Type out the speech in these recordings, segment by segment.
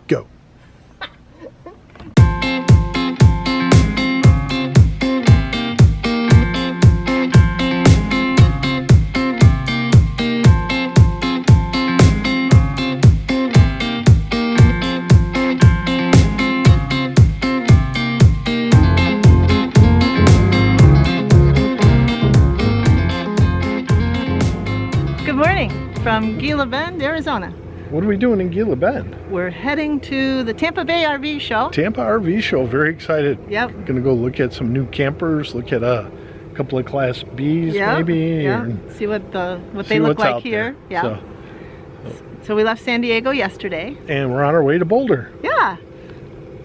go. From Gila Bend, Arizona. What are we doing in Gila Bend? We're heading to the Tampa Bay RV show. Tampa RV show, very excited. Yep. Gonna go look at some new campers, look at a couple of Class Bs maybe. Yeah. See what they look like here. There. Yeah. So we left San Diego yesterday. And we're on our way to Boulder. Yeah.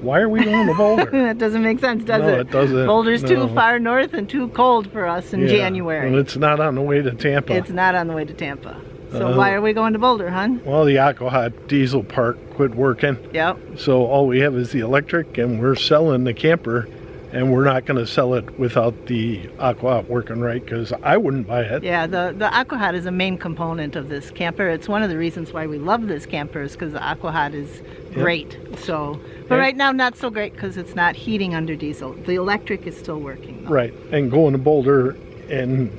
Why are we going to Boulder? That doesn't make sense, does it? No, it doesn't. Boulder's too far north and too cold for us in January. Well, it's not on the way to Tampa. It's not on the way to Tampa. So why are we going to Boulder, hon? Well, the Aquahot diesel part quit working. Yep. So all we have is the electric, and we're selling the camper, and we're not going to sell it without the Aquahot working right, because I wouldn't buy it. Yeah, the Aquahot is a main component of this camper. It's one of the reasons why we love this camper, is because the Aquahot is great. So, but right now not so great because it's not heating under diesel. The electric is still working, though. Right, and going to Boulder, and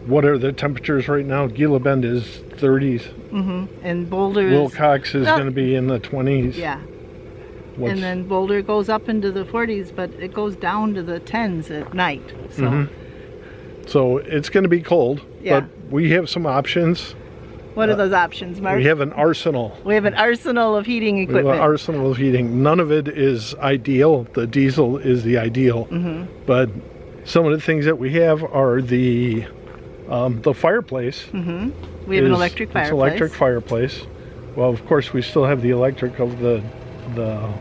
what are the temperatures right now? Gila Bend is 30s. And Boulder Willcox is going to be in the 20s. Yeah. And then Boulder goes up into the 40s, but it goes down to the 10s at night. So, so it's going to be cold, but we have some options. What are those options, Mark? We have an arsenal. We have an arsenal of heating equipment. We have an arsenal of heating. None of it is ideal. The diesel is the ideal. But some of the things that we have are the fireplace. We have an electric fireplace. It's an electric fireplace. Well, of course, we still have the electric of the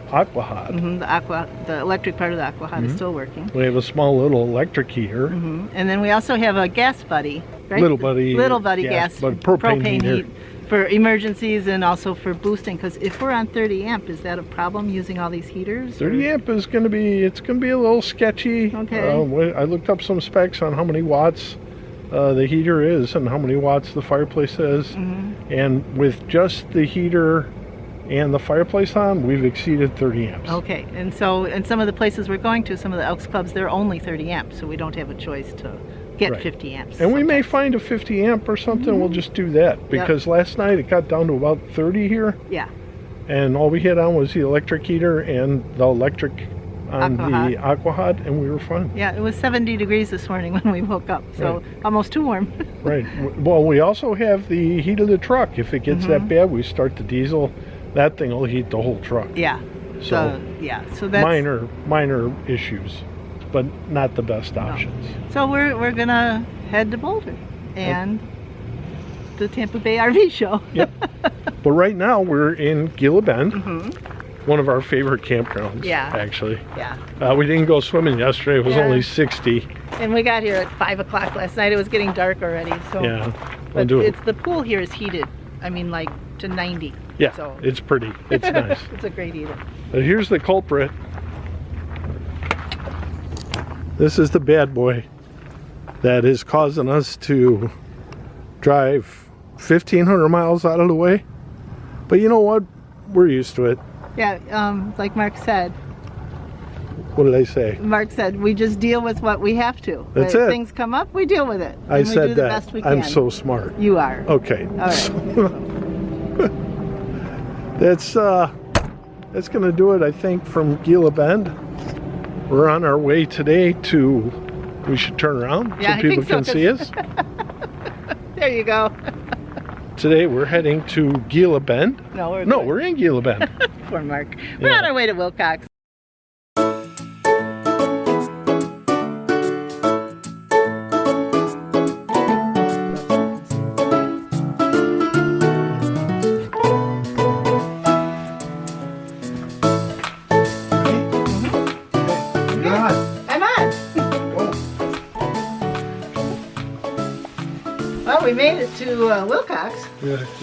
Aquahot. The electric part of the Aquahot is still working. We have a small little electric heater. And then we also have a gas buddy, right? Little buddy gas, but propane heat for emergencies and also for boosting. Because if we're on 30 amp, is that a problem using all these heaters? 30 amp is going to be, it's going to be a little sketchy. Okay. I looked up some specs on how many watts the heater is and how many watts the fireplace is. And with just the heater and the fireplace on, we've exceeded 30 amps. Okay, and so in some of the places we're going to, some of the Elks Clubs, they're only 30 amps, so we don't have a choice to get 50 amps. And we may find a 50 amp or something, we'll just do that. Because last night it got down to about 30 here. Yeah. And all we had on was the electric heater and the electric on the Aquahot, and we were fine. Yeah, it was 70 degrees this morning when we woke up, so almost too warm. Right. Well, we also have the heat of the truck. If it gets that bad, we start the diesel. That thing will heat the whole truck. Yeah. So so that's minor issues, but not the best options. So we're gonna head to Boulder and the Tampa Bay RV show. Yep. But right now we're in Gila Bend. One of our favorite campgrounds, actually. Yeah. We didn't go swimming yesterday. It was only 60. And we got here at 5 o'clock last night. It was getting dark already. So but the pool here is heated. I mean, like to 90. Yeah, so it's pretty. It's nice. It's a great heater. But here's the culprit. This is the bad boy that is causing us to drive 1,500 miles out of the way. But you know what? We're used to it. Yeah, like Mark said. What did I say? Mark said we just deal with what we have to. That's if it. Things come up, we deal with it. I said we do the that. Best we can. I'm so smart. You are. Okay. All right. That's gonna do it, I think, from Gila Bend. We're on our way today to. We should turn around so people can see us. There you go. Today we're heading to Gila Bend. No, we're in Gila Bend. Poor Mark. We're on our way to Willcox. Well, we made it to Willcox,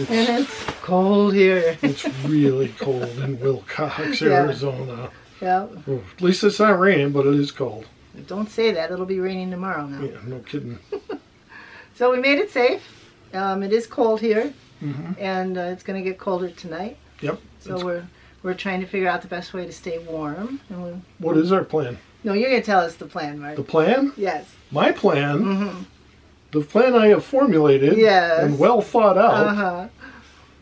and it's cold here. It's really cold in Willcox, Arizona. Yeah. Well, at least it's not raining, but it is cold. Don't say that. It'll be raining tomorrow now. Yeah, no kidding. So we made it safe. It is cold here, and it's going to get colder tonight. Yep. So we're we're trying to figure out the best way to stay warm. And What is our plan? no, you're going to tell us the plan, Mark. The plan? Yes. My plan? The plan I have formulated and well thought out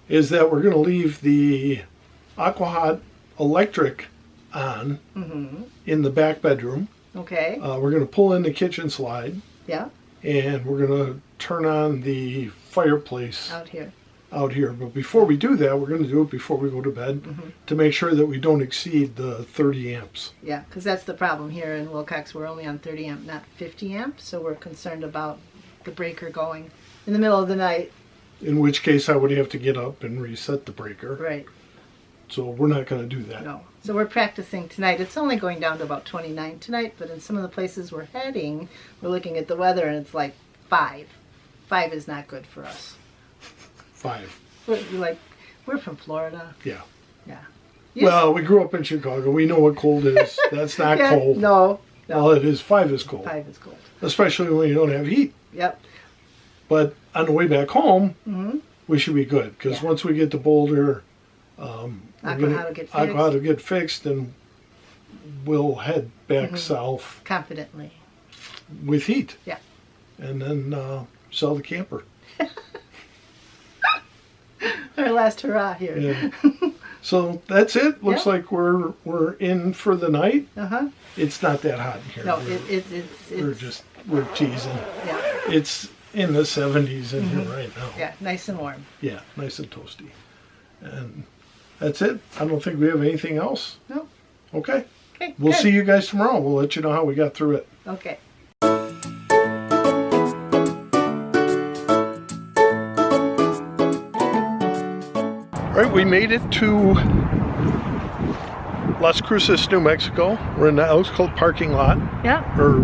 is that we're going to leave the Aquahot electric on in the back bedroom. Okay. We're going to pull in the kitchen slide. Yeah. And we're going to turn on the fireplace out here. But before we do that, we're going to do it before we go to bed to make sure that we don't exceed the 30 amps. Yeah, because that's the problem here in Willcox. We're only on 30 amp, not 50 amp. So we're concerned about the breaker going in the middle of the night. In which case I would have to get up and reset the breaker. Right. So we're not going to do that. No. So we're practicing tonight. It's only going down to about 29 tonight, but in some of the places we're heading, we're looking at the weather and it's like 5. 5 is not good for us. 5. We're from Florida. Yeah. Yeah. Well, we grew up in Chicago. We know what cold is. That's not cold. No. Well, it is. 5 is cold. 5 is cold. Especially when you don't have heat. Yep. But on the way back home, we should be good. Because once we get to Boulder, Aquahot will get fixed and we'll head back south. Confidently. With heat. Yeah. And then sell the camper. Our last hurrah here. Yeah. So that's it. Looks like we're in for the night. It's not that hot in here. No, we're teasing. Yeah. It's in the 70s in here right now. Yeah, nice and warm. Yeah, nice and toasty. And that's it. I don't think we have anything else. No. Okay. Okay. We'll see you guys tomorrow. We'll let you know how we got through it. Okay. All right, we made it to Las Cruces, New Mexico. We're in the Elks-Cult parking lot. Yeah. Or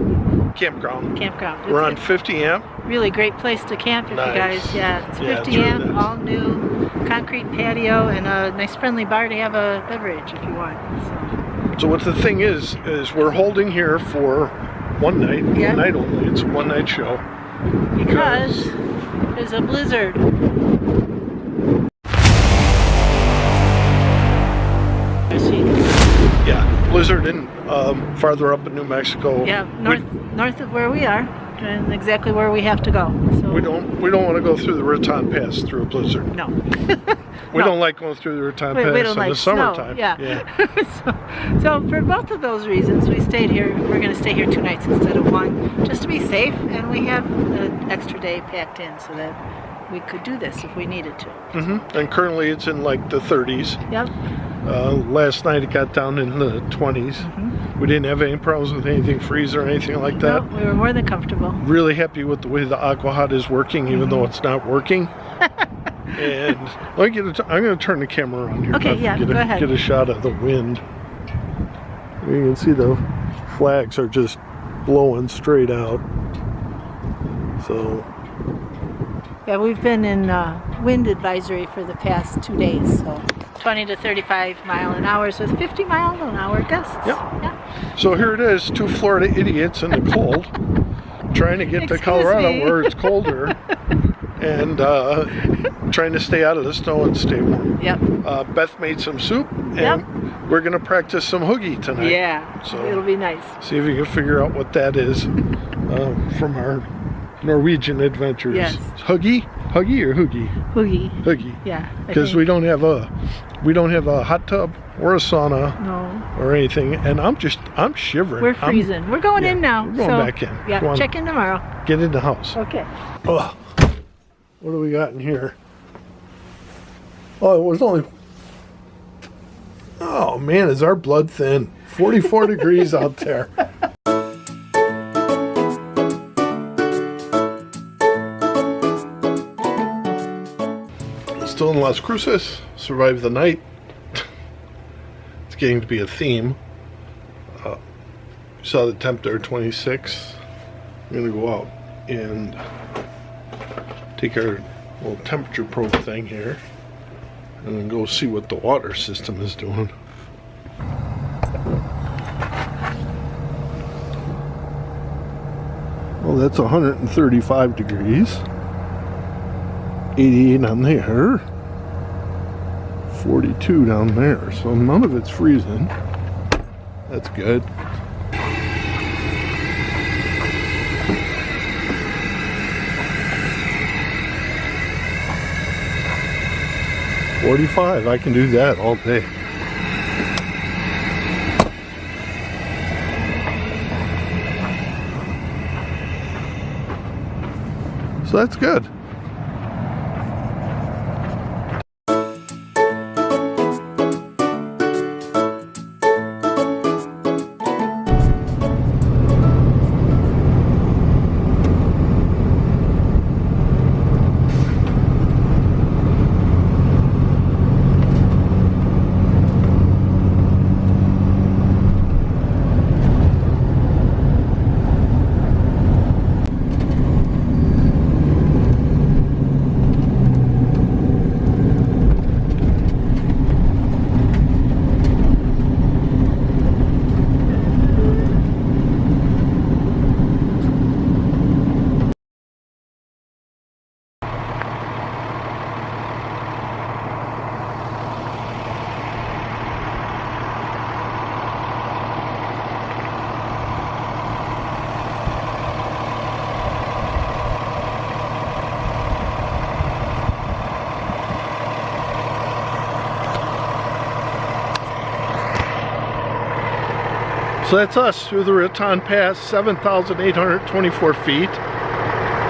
campground. Campground. We're on 50 amp. Really great place to camp if you guys. Yeah, it's 50 really amp, nice. all new concrete patio, and a nice friendly bar to have a beverage if you want. So what the thing is we're holding here for one night, one night only. It's a one-night show. Because there's a blizzard. Yeah, blizzard in farther up in New Mexico. Yeah, north of where we are, and exactly where we have to go. So we don't want to go through the Raton Pass through a blizzard. No. We don't like going through the Raton Pass we don't in the summertime. Snow. Yeah. so for both of those reasons, we stayed here. We're going to stay here 2 nights instead of 1, just to be safe, and we have an extra day packed in so that we could do this if we needed to. And currently it's in like the 30s. Yep. Last night it got down in the 20s. We didn't have any problems with anything freeze or anything like that. No, we were more than comfortable. Really happy with the way the Aquahot is working, even though it's not working. And I'm going to turn the camera around here. Okay, yeah, go ahead. Get a shot of the wind. You can see the flags are just blowing straight out. So yeah, we've been in wind advisory for the past 2 days, so 20 to 35 mile an hour with 50 mile an hour gusts. Yep. Yeah. So here it is, 2 Florida idiots in the cold, trying to get to Colorado where it's colder, and trying to stay out of the snow and stay warm. Yep. Beth made some soup, and we're going to practice some hoogie tonight. Yeah, so it'll be nice. See if you can figure out what that is from our Norwegian adventures. Yes. Huggy or hoogie? Hoogie. Yeah. Because we don't have a hot tub or a sauna or anything, and I'm shivering. We're freezing. We're going in now. We're going back in. Yeah. Check in tomorrow. Get in the house. Okay. Oh, what do we got in here? Oh, it was only. Oh man, is our blood thin? 44 degrees out there. Still in Las Cruces, survived the night. It's getting to be a theme. You saw the temp there, 26. I'm gonna go out and take our little temperature probe thing here and then go see what the water system is doing. Well, that's 135 degrees. 88 on there. 42 down there, so none of it's freezing. That's good. $45, I can do that all day. So that's good. So that's us through the Raton Pass, 7,824 feet.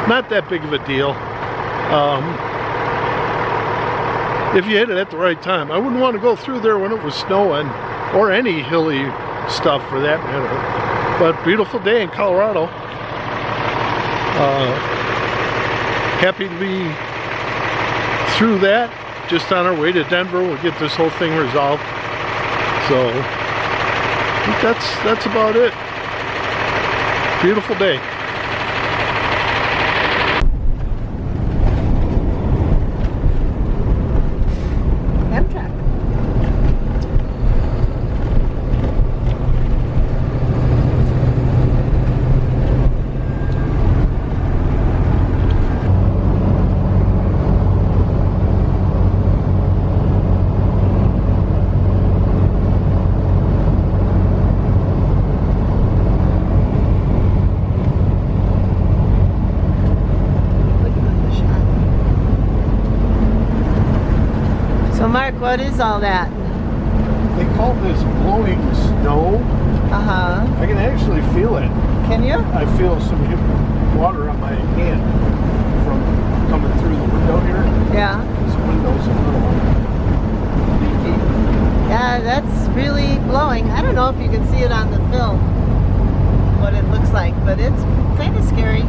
Not that big of a deal. If you hit it at the right time. I wouldn't want to go through there when it was snowing, or any hilly stuff for that matter. But beautiful day in Colorado. Happy to be through that. Just on our way to Denver. We'll get this whole thing resolved. So I think that's about it. Beautiful day. Amtrak. So Mark, what is all that? They call this blowing snow. Uh-huh. I can actually feel it. Can you? I feel some water on my hand from coming through the window here. Yeah. This window's a little leaky. Yeah, that's really blowing. I don't know if you can see it on the film, what it looks like, but it's kind of scary.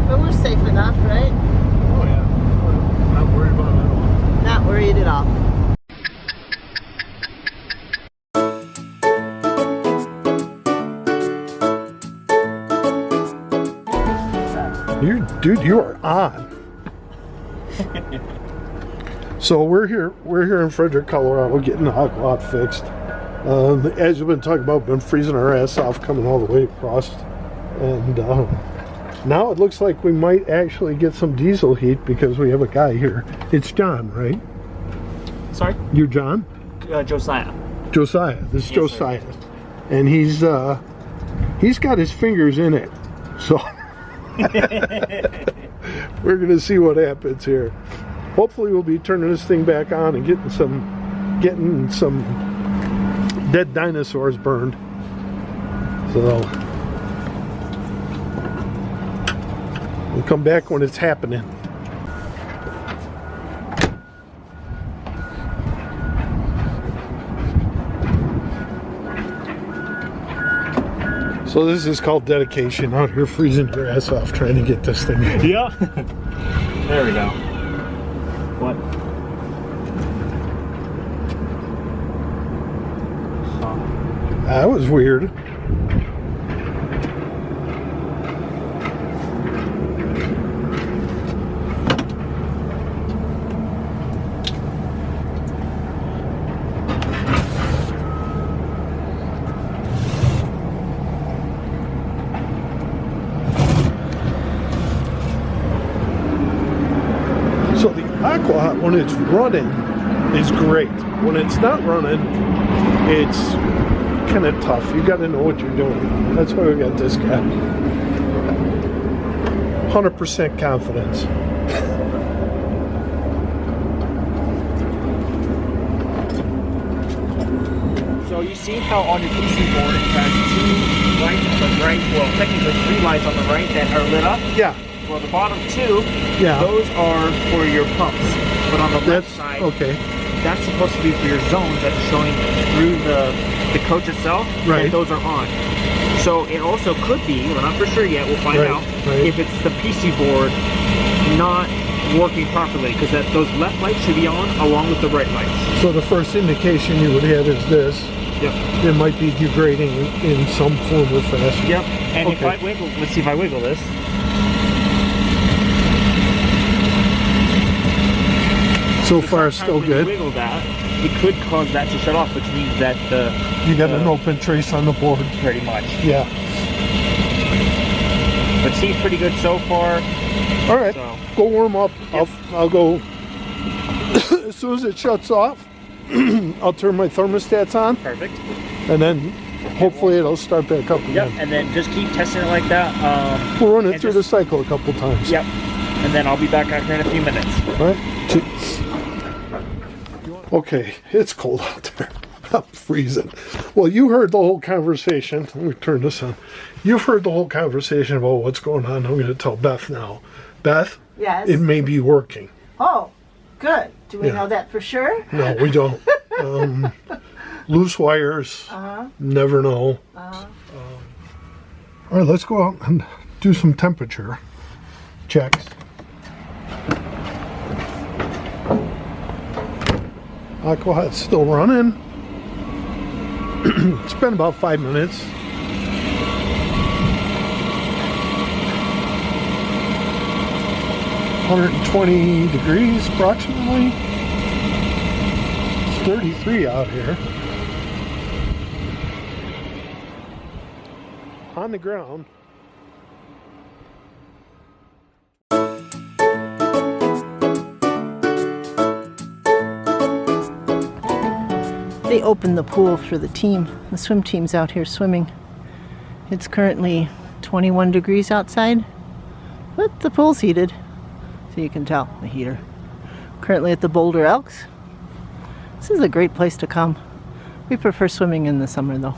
But we're safe enough, right? Oh yeah. I'm not worried about it at all. Not worried at all. Dude, you are on. So we're here in Frederick, Colorado, getting the Aquahot fixed. As you've been talking about, been freezing our ass off coming all the way across, and now it looks like we might actually get some diesel heat because we have a guy here. It's John, right? Sorry? You're John? Josiah. Josiah. This is Yes, Josiah, sir. And he's got his fingers in it, so we're gonna see what happens here. Hopefully, we'll be turning this thing back on and getting some dead dinosaurs burned. So we'll come back when it's happening. So this is called dedication, out here freezing your ass off trying to get this thing. Yeah. There we go. What? That was weird. So the Aquahot, when it's running, is great. When it's not running, it's kind of tough. You got to know what you're doing. That's why we got this guy. 100% confidence. So you see how on your PC board it has 2 lights on the right, well technically 3 lights on the right that are lit up? Yeah. Well, the bottom 2, Yeah. those are for your pumps. But on the left side, okay. that's supposed to be for your zones that's showing through the coach itself. Right. And those are on. So it also could be, we're not for sure yet, we'll find out, if it's the PC board not working properly, because those left lights should be on along with the right lights. So the first indication you would have is this. Yep. It might be degrading in some form or fashion. Yep. And Okay. if I wiggle, let's see if I wiggle this. So far, still When you good. wiggle that, it could cause that to shut off, which means that You got an open trace on the board. pretty much. Yeah. But seems pretty good so far. All right. So. Go warm up. Yep. I'll go. As soon as it shuts off, I'll turn my thermostats on, Perfect. and then hopefully it'll start back up again. Yep. And then just keep testing it like that. We'll run it and through the cycle a couple times. Yep. And then I'll be back out here in a few minutes. All right. Okay, it's cold out there. I'm freezing. Well, you heard the whole conversation. Let me turn this on. You've heard the whole conversation about what's going on. I'm going to tell Beth now. Beth, Yes. it may be working. Oh, good. Do we Yeah. know that for sure? No, we don't. Loose wires. Never know. All right, let's go out and do some temperature checks. Aquahot's still running. It's been about 5 minutes. (120 degrees approximately. It's 33 out here. On the ground. They opened the pool for the team. The swim team's out here swimming. It's currently 21 degrees outside, but the pool's heated, so you can tell the heater. Currently at the Boulder Elks. This is a great place to come. We prefer swimming in the summer though.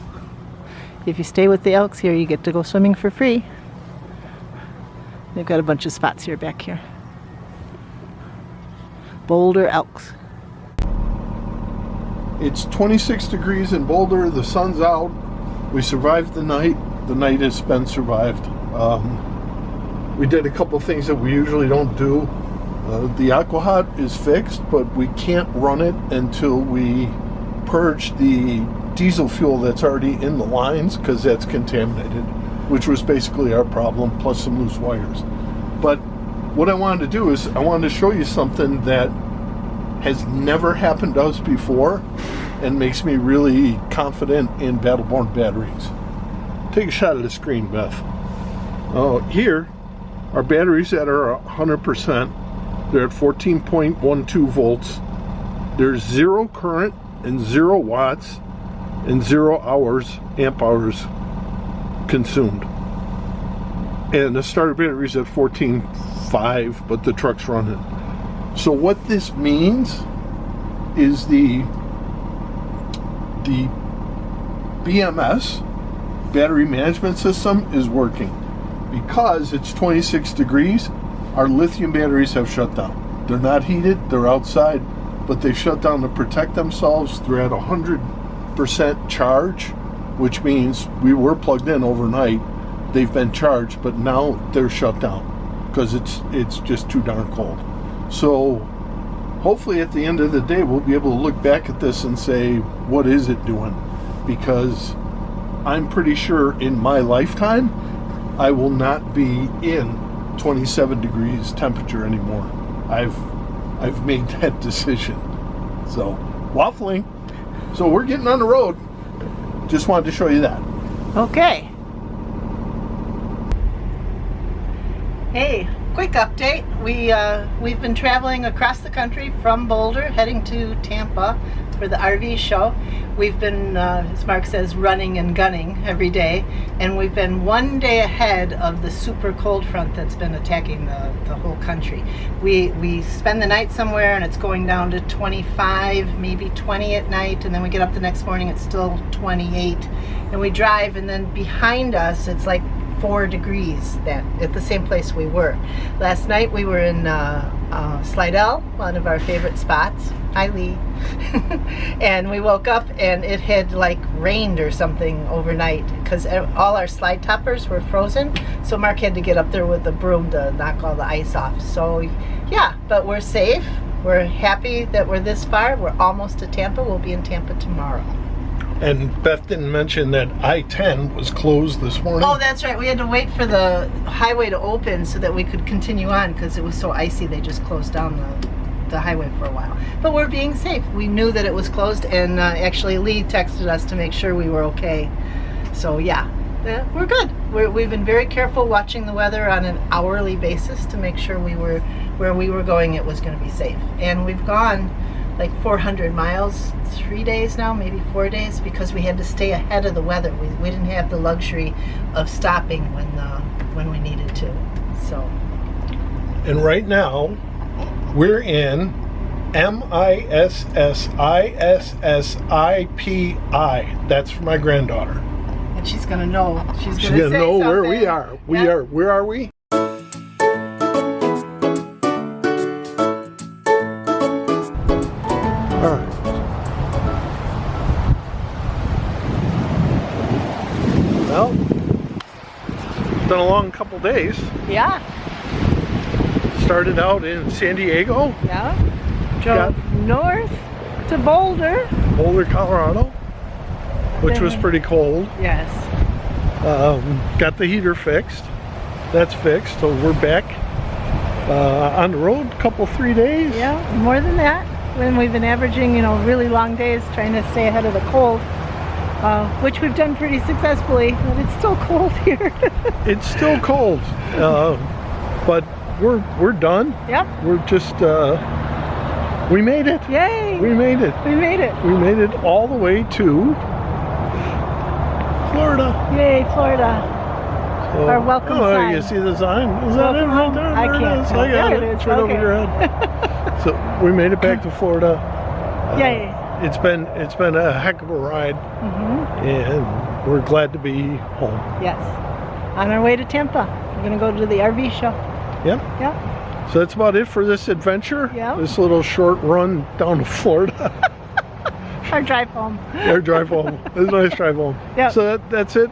If you stay with the Elks here, you get to go swimming for free. They've got a bunch of spots here back here. Boulder Elks. It's 26 degrees in Boulder. The sun's out. We survived the night. The night has been survived. We did a couple things that we usually don't do. The Aquahot is fixed, but we can't run it until we purge the diesel fuel that's already in the lines, because that's contaminated, which was basically our problem, plus some loose wires. But what I wanted to do is I wanted to show you something that has never happened to us before and makes me really confident in Battleborn batteries. Take a shot of the screen, Beth. Here are batteries that are 100%. They're at 14.12 volts. There's 0 current and 0 watts and 0 amp hours consumed. And the starter battery is at 14.5, but the truck's running. So what this means is the BMS, battery management system, is working. Because it's 26 degrees, our lithium batteries have shut down. They're not heated, they're outside, but they've shut down to protect themselves. They're at 100% charge, which means we were plugged in overnight. They've been charged, but now they're shut down because it's just too darn cold. So hopefully at the end of the day, we'll be able to look back at this and say, what is it doing? Because I'm pretty sure in my lifetime, I will not be in 27 degrees temperature anymore. I've made that decision. So waffling. So we're getting on the road. Just wanted to show you that. Okay. Hey, quick update. We've been traveling across the country from Boulder, heading to Tampa for the RV show. We've been, as Mark says, running and gunning every day, and we've been one day ahead of the super cold front that's been attacking the whole country. We spend the night somewhere and it's going down to 25, maybe 20 at night, and then we get up the next morning, it's still 28, and we drive, and then behind us it's like 4 degrees at the same place we were. Last night we were in Slidell, one of our favorite spots. Hi, Lee. And we woke up and it had like rained or something overnight because all our slide toppers were frozen. So Mark had to get up there with the broom to knock all the ice off. So yeah, but we're safe. We're happy that we're this far. We're almost to Tampa. We'll be in Tampa tomorrow. And Beth didn't mention that I-10 was closed this morning. Oh, that's right. We had to wait for the highway to open so that we could continue on because it was so icy. They just closed down the highway for a while. But we're being safe. We knew that it was closed, and actually Lee texted us to make sure we were okay. So yeah, we're good. We've been very careful watching the weather on an hourly basis to make sure we were where we were going, it was going to be safe. And we've gone like 400 miles, 3 days now, maybe 4 days, because we had to stay ahead of the weather. We didn't have the luxury of stopping when we needed to. So. And right now, we're in MISSISSIPI. That's for my granddaughter. And she's gonna know. She's gonna know something. where we are. Where are we? Well, it's been a long couple days. Yeah. Started out in San Diego. Yeah. Drove north to Boulder. Boulder, Colorado, which was pretty cold. Yes. Got the heater fixed. That's fixed, so we're back on the road a couple, 3 days. Yeah, more than that. When we've been averaging, really long days trying to stay ahead of the cold. Which we've done pretty successfully, but it's still cold here. It's still cold, but we're done. Yep. We're just we made it. Yay! We made it. We made it. We made it all the way to Florida. Yay, Florida! So, our welcome sign. You see the sign? Is that it right there? I can't tell. I got There it. it is. It's right over your head. So we made it back to Florida. Yay! It's been a heck of a ride, and we're glad to be home. Yes. On our way to Tampa. We're gonna go to the RV show. Yep. Yep. So that's about it for this adventure. Yeah. This little short run down to Florida. Our drive home. Our drive home. It's a nice drive home. Yeah. So that's it.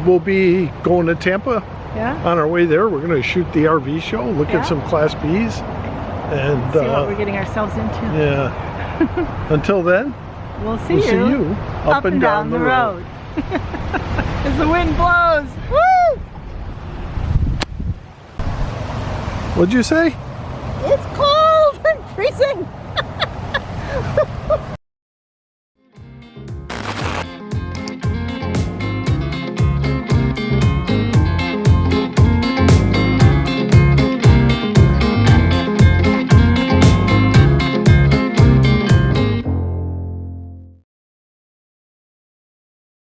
We'll be going to Tampa. Yeah. On our way there, we're going to shoot the RV show, look at some Class Bs, and see what we're getting ourselves into. Yeah. Until then, we'll see you up and down the road. As the wind blows. Woo! What'd you say? It's cold. I'm freezing.